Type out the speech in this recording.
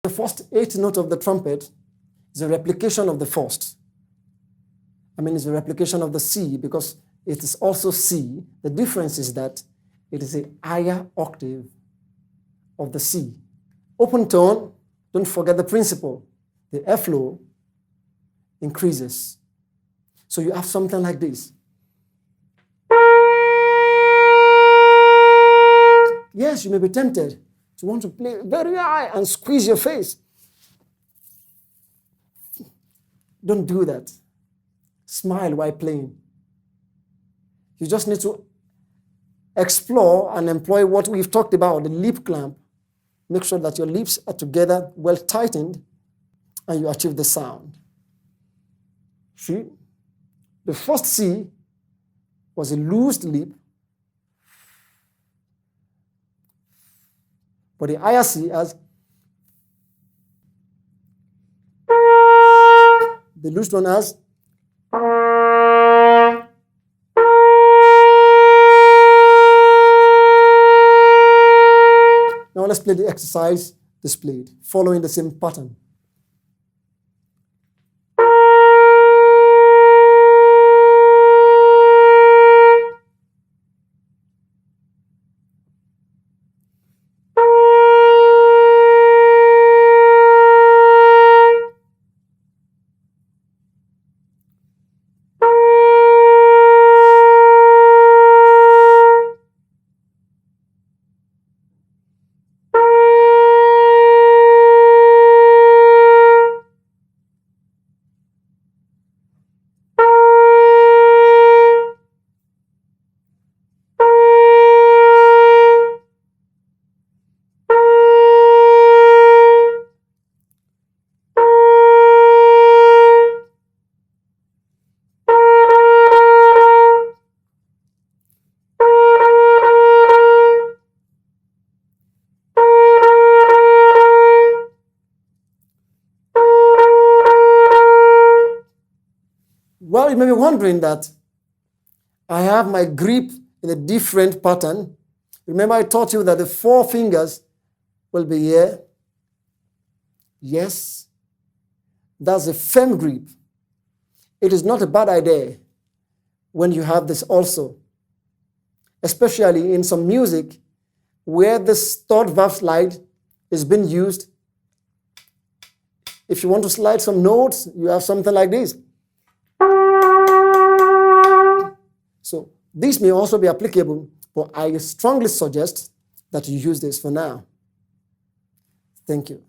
The first 8 notes of the trumpet is a replication of the first. It's a replication of the C because it is also C. The difference is that it is a higher octave of the C. Open tone, don't forget the principle. The airflow increases. So you have something like this. Yes, you may be tempted to want to play very high and squeeze your face. Don't do that. Smile while playing. You just need to explore and employ what we've talked about, the lip clamp. Make sure that your lips are together, well tightened, and you achieve the sound. See? The first C was a loose lip, but the higher C has the loose one has Now let's play the exercise displayed, following the same pattern. Well, you may be wondering that I have my grip in a different pattern. Remember I taught you that the 4 fingers will be here. Yes, that's a firm grip. It is not a bad idea when you have this also, especially in some music where this third verb slide is being used. If you want to slide some notes, you have something like this. So this may also be applicable, but I strongly suggest that you use this for now. Thank you.